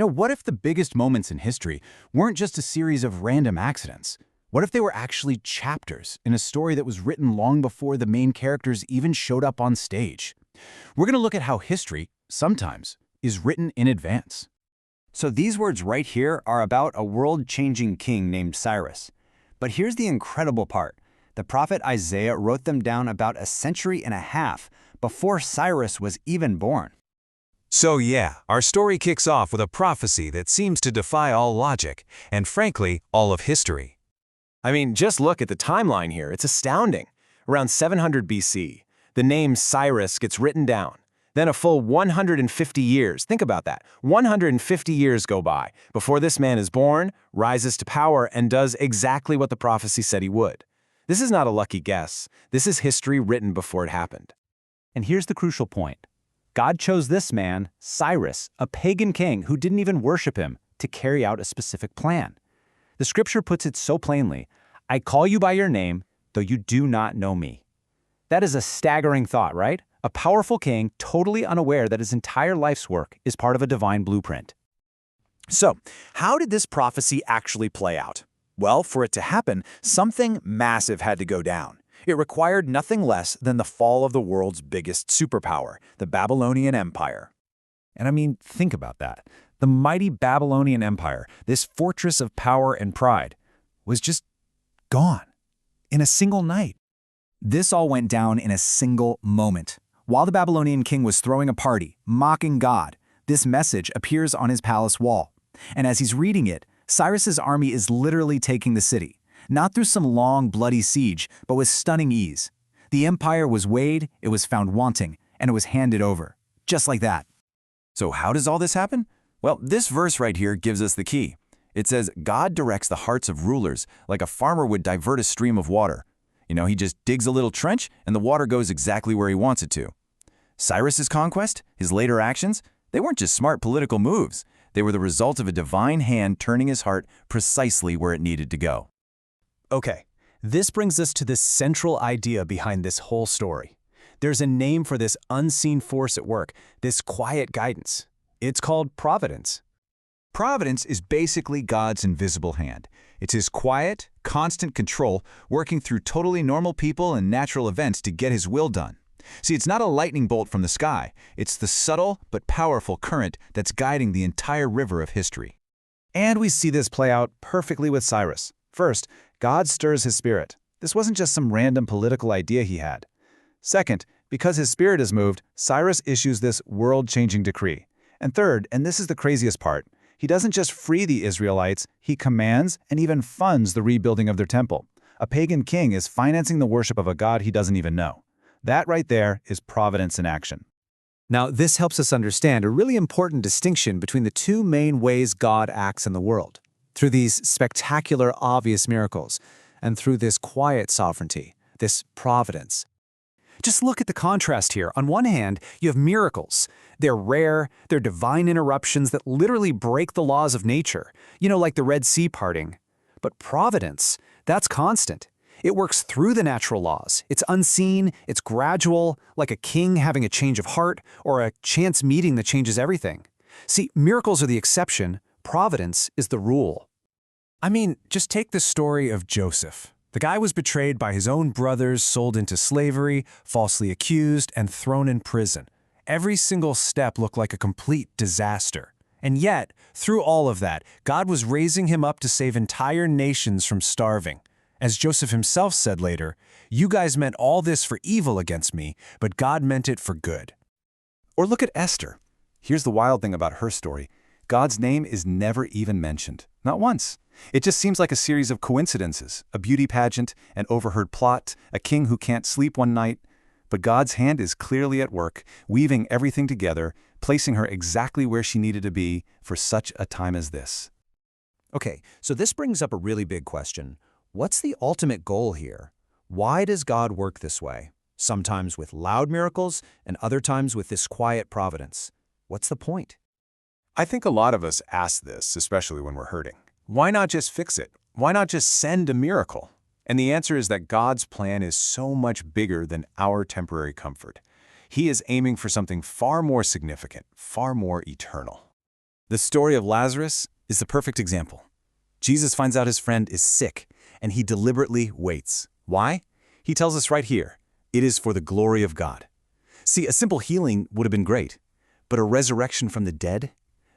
What if the biggest moments in history weren't just a series of random accidents? What if they were actually chapters in a story that was written long before the main characters even showed up on stage? We're going to look at how history, sometimes, is written in advance. So these words right here are about a world-changing king named Cyrus. But here's the incredible part. The prophet Isaiah wrote them down about a century and a half before Cyrus was even born. So yeah, our story kicks off with a prophecy that seems to defy all logic, and frankly, all of history. I mean, just look at the timeline here. It's astounding. Around 700 BC, the name Cyrus gets written down. Then a full 150 years, think about that, 150 years go by before this man is born, rises to power, and does exactly what the prophecy said he would. This is not a lucky guess. This is history written before it happened. And here's the crucial point. God chose this man, Cyrus, a pagan king who didn't even worship him, to carry out a specific plan. The scripture puts it so plainly, I call you by your name, though you do not know me. That is a staggering thought, right? A powerful king totally unaware that his entire life's work is part of a divine blueprint. So, how did this prophecy actually play out? Well, for it to happen, something massive had to go down. It required nothing less than the fall of the world's biggest superpower, the Babylonian Empire. And I mean, think about that. The mighty Babylonian Empire, this fortress of power and pride, was just gone in a single night. This all went down in a single moment. While the Babylonian king was throwing a party, mocking God, this message appears on his palace wall. And as he's reading it, Cyrus's army is literally taking the city. Not through some long, bloody siege, but with stunning ease. The empire was weighed, it was found wanting, and it was handed over. Just like that. So how does all this happen? Well, this verse right here gives us the key. It says, God directs the hearts of rulers like a farmer would divert a stream of water. He just digs a little trench and the water goes exactly where he wants it to. Cyrus's conquest, his later actions, they weren't just smart political moves. They were the result of a divine hand turning his heart precisely where it needed to go. Okay, this brings us to the central idea behind this whole story. There's a name for this unseen force at work, this quiet guidance. It's called providence. Providence is basically God's invisible hand. It's his quiet, constant control working through totally normal people and natural events to get his will done. See, it's not a lightning bolt from the sky. It's the subtle but powerful current that's guiding the entire river of history. And we see this play out perfectly with Cyrus. First, God stirs his spirit. This wasn't just some random political idea he had. Second, because his spirit is moved, Cyrus issues this world-changing decree. And third, and this is the craziest part, he doesn't just free the Israelites, he commands and even funds the rebuilding of their temple. A pagan king is financing the worship of a god he doesn't even know. That right there is providence in action. Now, this helps us understand a really important distinction between the two main ways God acts in the world. Through these spectacular, obvious miracles, and through this quiet sovereignty, this providence. Just look at the contrast here. On one hand, you have miracles. They're rare, they're divine interruptions that literally break the laws of nature, like the Red Sea parting. But providence, that's constant. It works through the natural laws. It's unseen, it's gradual, like a king having a change of heart or a chance meeting that changes everything. See, miracles are the exception, providence is the rule. I mean, just take the story of Joseph. The guy was betrayed by his own brothers, sold into slavery, falsely accused, and thrown in prison. Every single step looked like a complete disaster. And yet, through all of that, God was raising him up to save entire nations from starving. As Joseph himself said later, "You guys meant all this for evil against me, but God meant it for good." Or look at Esther. Here's the wild thing about her story. God's name is never even mentioned. Not once. It just seems like a series of coincidences, a beauty pageant, an overheard plot, a king who can't sleep one night. But God's hand is clearly at work, weaving everything together, placing her exactly where she needed to be for such a time as this. Okay, so this brings up a really big question. What's the ultimate goal here? Why does God work this way? Sometimes with loud miracles and other times with this quiet providence. What's the point? I think a lot of us ask this, especially when we're hurting. Why not just fix it? Why not just send a miracle? And the answer is that God's plan is so much bigger than our temporary comfort. He is aiming for something far more significant, far more eternal. The story of Lazarus is the perfect example. Jesus finds out his friend is sick, and he deliberately waits. Why? He tells us right here, it is for the glory of God. See, a simple healing would have been great, but a resurrection from the dead?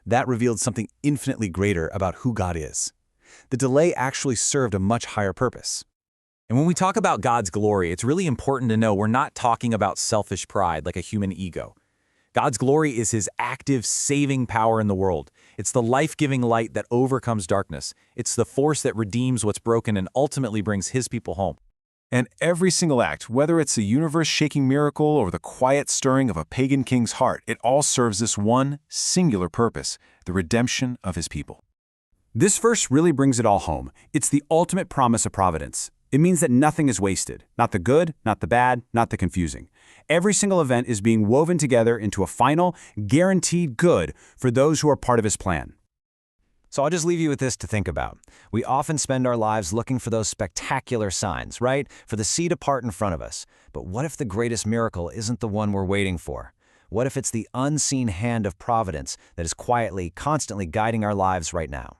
That revealed something infinitely greater about who God is. The delay actually served a much higher purpose. And when we talk about God's glory, it's really important to know we're not talking about selfish pride like a human ego. God's glory is his active, saving power in the world. It's the life-giving light that overcomes darkness. It's the force that redeems what's broken and ultimately brings his people home. And every single act, whether it's a universe-shaking miracle or the quiet stirring of a pagan king's heart, it all serves this one singular purpose, the redemption of his people. This verse really brings it all home. It's the ultimate promise of providence. It means that nothing is wasted, not the good, not the bad, not the confusing. Every single event is being woven together into a final, guaranteed good for those who are part of his plan. So I'll just leave you with this to think about. We often spend our lives looking for those spectacular signs, right? For the sea to part in front of us. But what if the greatest miracle isn't the one we're waiting for? What if it's the unseen hand of providence that is quietly, constantly guiding our lives right now?